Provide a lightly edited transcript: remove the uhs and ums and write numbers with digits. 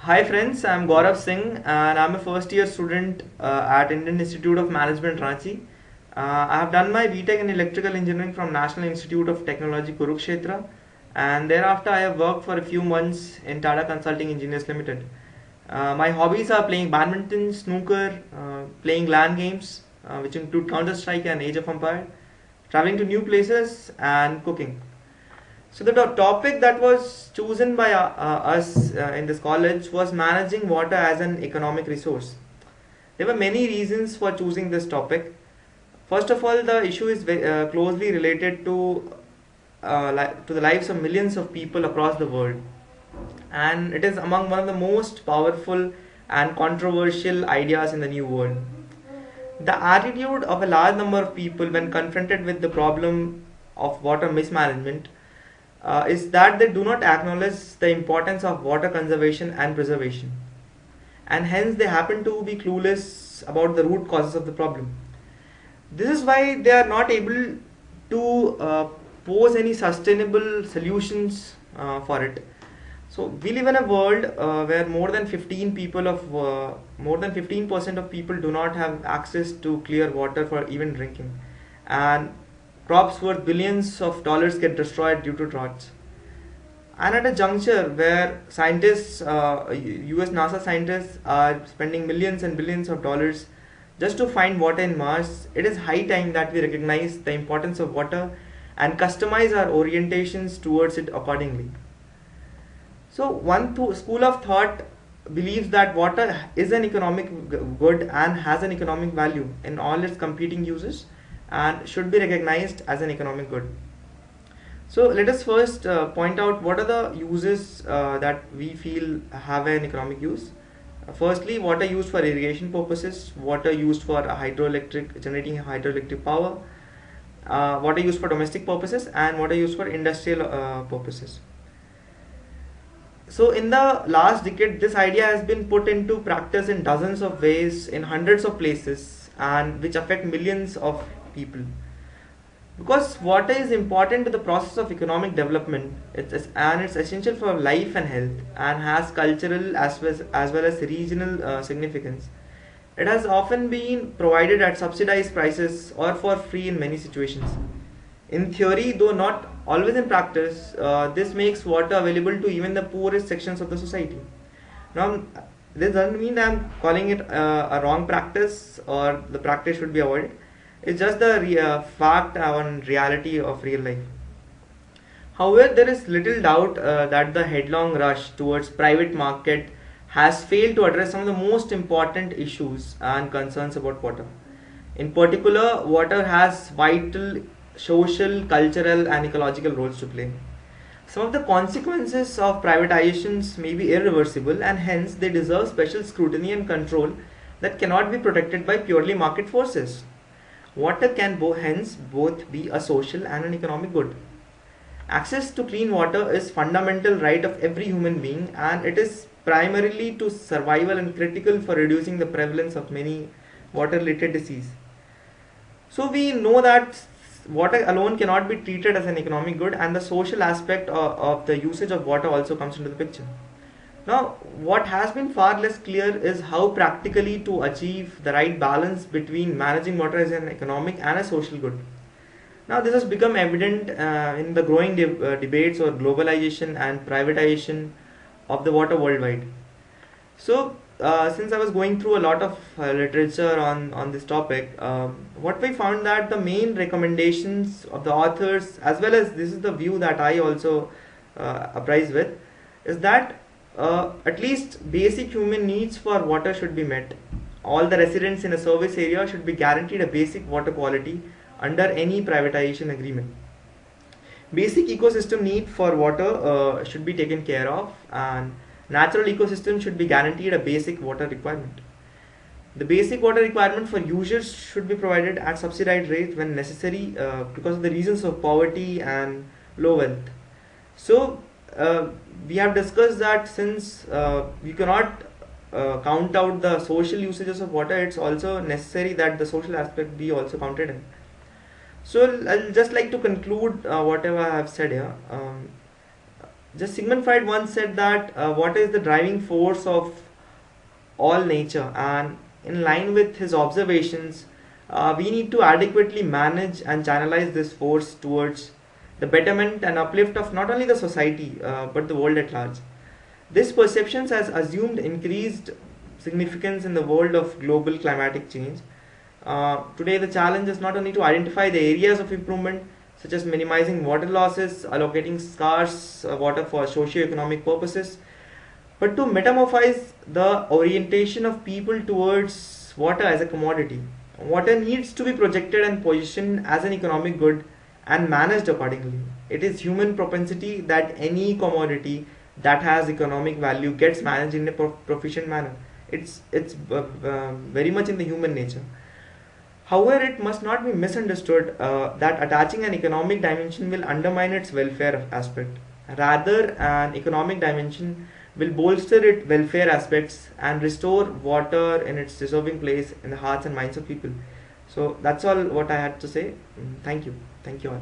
Hi friends, I'm Gaurav Singh and I'm a first year student at Indian Institute of Management Ranchi. I have done my BTech in Electrical Engineering from National Institute of Technology Kurukshetra, and thereafter I have worked for a few months in Tata Consulting Engineers Limited. My hobbies are playing badminton, snooker, playing LAN games which include Counter Strike and Age of Empire, traveling to new places and cooking. So the topic that was chosen by us in this college was managing water as an economic resource. There were many reasons for choosing this topic. First of all, the issue is closely related to the lives of millions of people across the world, and it is among one of the most powerful and controversial ideas in the new world. The attitude of a large number of people when confronted with the problem of water mismanagement is that they do not acknowledge the importance of water conservation and preservation, and hence they happen to be clueless about the root causes of the problem. This is why they are not able to pose any sustainable solutions for it. So we live in a world where more than 15% of people do not have access to clear water for even drinking, and crops worth billions of dollars get destroyed due to droughts. And at a juncture where US NASA scientists are spending millions and billions of dollars just to find water in Mars, it is high time that we recognize the importance of water and customize our orientations towards it accordingly. So, school of thought believes that water is an economic good and has an economic value in all its competing uses and should be recognized as an economic good. So let us first point out what are the uses that we feel have an economic use. Firstly, water used for irrigation purposes, water used for generating hydroelectric power, water used for domestic purposes, and water used for industrial purposes. So in the last decade, this idea has been put into practice in dozens of ways in hundreds of places, and which affect millions of people. Because water is important to the process of economic development, and it's essential for life and health, and has cultural as well as regional significance. It has often been provided at subsidized prices or for free in many situations. In theory, though not always in practice, this makes water available to even the poorest sections of the society. Now, this doesn't mean that I'm calling it a wrong practice or the practice should be avoided. It's just the fact and reality of real life. However, there is little doubt that the headlong rush towards private market has failed to address some of the most important issues and concerns about water. In particular, water has vital social, cultural, and ecological roles to play. Some of the consequences of privatizations may be irreversible, and hence they deserve special scrutiny and control that cannot be protected by purely market forces. Water can hence both be a social and an economic good. Access to clean water is fundamental right of every human being, and it is primarily to survival and critical for reducing the prevalence of many water related diseases. So we know that water alone cannot be treated as an economic good, and the social aspect of the usage of water also comes into the picture. Now, what has been far less clear is how practically to achieve the right balance between managing water as an economic and a social good. Now, this has become evident in the growing debates on globalization and privatization of the water worldwide. So, since I was going through a lot of literature on this topic, what we found that the main recommendations of the authors, as well as this is the view that I also apprise with, is that at least basic human needs for water should be met. All the residents in a service area should be guaranteed a basic water quality under any privatization agreement. Basic ecosystem need for water should be taken care of, and natural ecosystem should be guaranteed a basic water requirement. The basic water requirement for users should be provided at subsidized rate when necessary because of the reasons of poverty and low wealth. So we have discussed that since we cannot count out the social usages of water, it's also necessary that the social aspect be also counted in. So I'll just like to conclude whatever I have said here. Just Sigmund Freud once said that water is the driving force of all nature, and in line with his observations, we need to adequately manage and channelize this force towards the betterment and uplift of not only the society but the world at large. This perception has assumed increased significance in the world of global climatic change. Today, the challenge is not only to identify the areas of improvement, such as minimizing water losses, allocating scarce water for socio-economic purposes, but to metamorphose the orientation of people towards water as a commodity. Water needs to be projected and positioned as an economic good and managed accordingly. It is human propensity that any commodity that has economic value gets managed in a proficient manner. It's very much in the human nature. However, it must not be misunderstood that attaching an economic dimension will undermine its welfare aspect. Rather, an economic dimension will bolster its welfare aspects and restore water in its deserving place in the hearts and minds of people. So that's all what I had to say. Thank you. Thank you all.